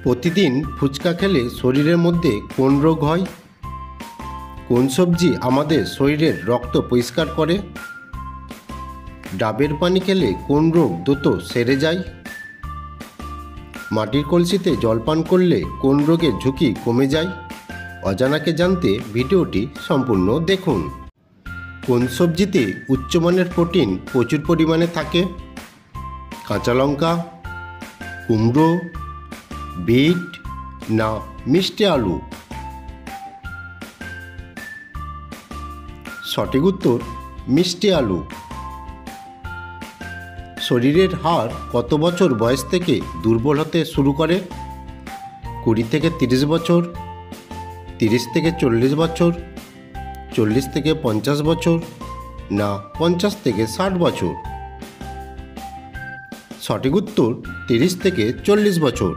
প্রতিদিন ফুচকা খেলে শরীরের মধ্যে কোন রোগ হয়? কোন সবজি আমাদের শরীরের রক্ত পরিষ্কার করে? ডাবের পানি খেলে কোন রোগ দ্রুত সেরে যায়? মাটির কলসিতে জলপান করলে কোন রোগের ঝুঁকি কমে যায়? অজানাকে জানতে ভিডিওটি সম্পূর্ণ দেখুন। কোন সবজিতে উচ্চমানের প্রোটিন প্রচুর পরিমাণে থাকে? কাঁচা লঙ্কা, কুমড়ো, বিট না মিষ্টি আলু? সঠিক উত্তর মিষ্টি আলু। শরীরের হাড় কত বছর বয়স থেকে দুর্বল হতে শুরু করে? 20 থেকে 30 বছর, 30 থেকে 40 বছর, 40 থেকে 50 বছর না 50 থেকে 60 বছর? সঠিক উত্তর 30 থেকে 40 বছর।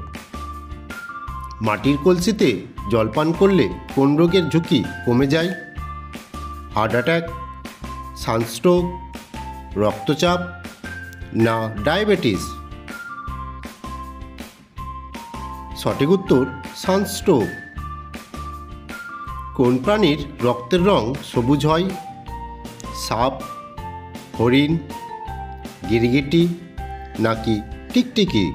মাটির কলসিতে জলপান করলে কোন রোগের ঝুঁকি কমে যায়? হার্ট অ্যাটাক, সানস্ট্রোক, রক্তচাপ না ডায়াবেটিস? সঠিক উত্তর সানস্ট্রোক। কোন প্রাণীর রক্তের রং সবুজ হয়? সাপ, হরিণ, গিরগিটি নাকি টিকটিকি?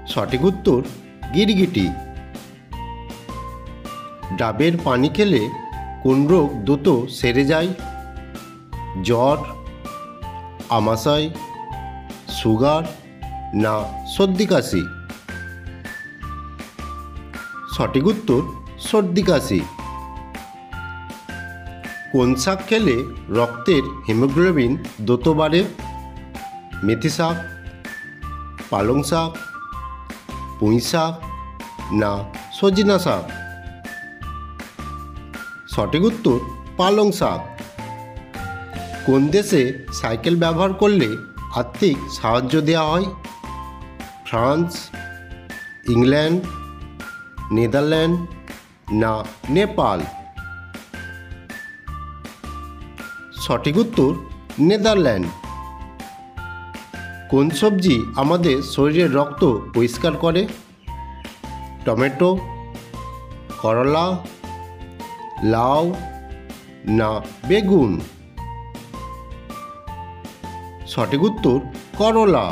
সঠিক উত্তর গিরগিটি। ডাবের পানি খেলে কোন রোগ দ্রুত সেরে যায়? জ্বর, আমাশয়, সুগার না সর্দি কাশি? সঠিক উত্তর সর্দি কাশি। কোন শাক খেলে রক্তের হিমোগ্লোবিন দ্রুত বাড়ে? মেথি শাক, পালং শাক, পুঁই শাক না সজিনা শাক? সঠিক উত্তর পালং শাক। কোন দেশে সাইকেল ব্যবহার করলে আর্থিক সাহায্য দেওয়া হয়? ফ্রান্স, ইংল্যান্ড, নেদারল্যান্ড না নেপাল? সঠিক উত্তর নেদারল্যান্ড। কোন সবজি আমাদের শরীরের রক্ত পরিষ্কার করে? টমেটো, করলা, লাউ না বেগুন? সঠিক উত্তর করলা।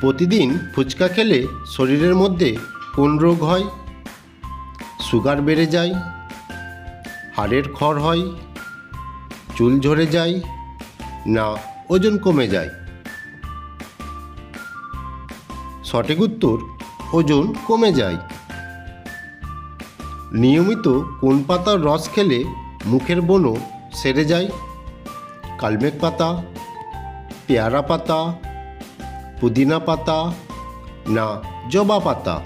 প্রতিদিন ফুচকা খেলে শরীরের মধ্যে কোন রোগ হয়? সুগার বেড়ে যায়, হাড়ের ক্ষয় হয়, চুল ঝরে যায় না ওজন কমে যায়? সঠিক উত্তর ওজন কমে যায়। নিয়মিত কোন পাতার রস খেলে মুখের ব্রণ সেরে যায়? কালমেঘ পাতা, পেয়ারা পাতা, পুদিনা পাতা না জবা পাতা?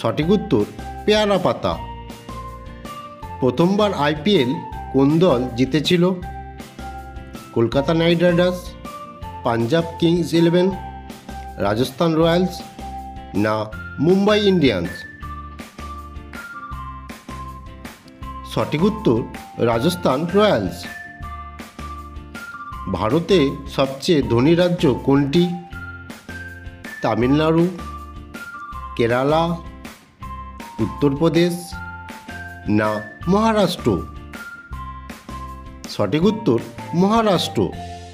সঠিক উত্তর পেয়ারা পাতা। প্রথমবার IPL কোন দল জিতেছিল? Kolkata Knight Riders, Punjab Kings 11, Rajasthan Royals না মুম্বাই ইন্ডিয়ান্স? সঠিক উত্তর রাজস্থান রয়্যালস। ভারতে সবচেয়ে ধনী রাজ্য কোনটি? তামিলনাড়ু, কেরালা, উত্তরপ্রদেশ না মহারাষ্ট্র? সঠিক উত্তর মহারাষ্ট্র।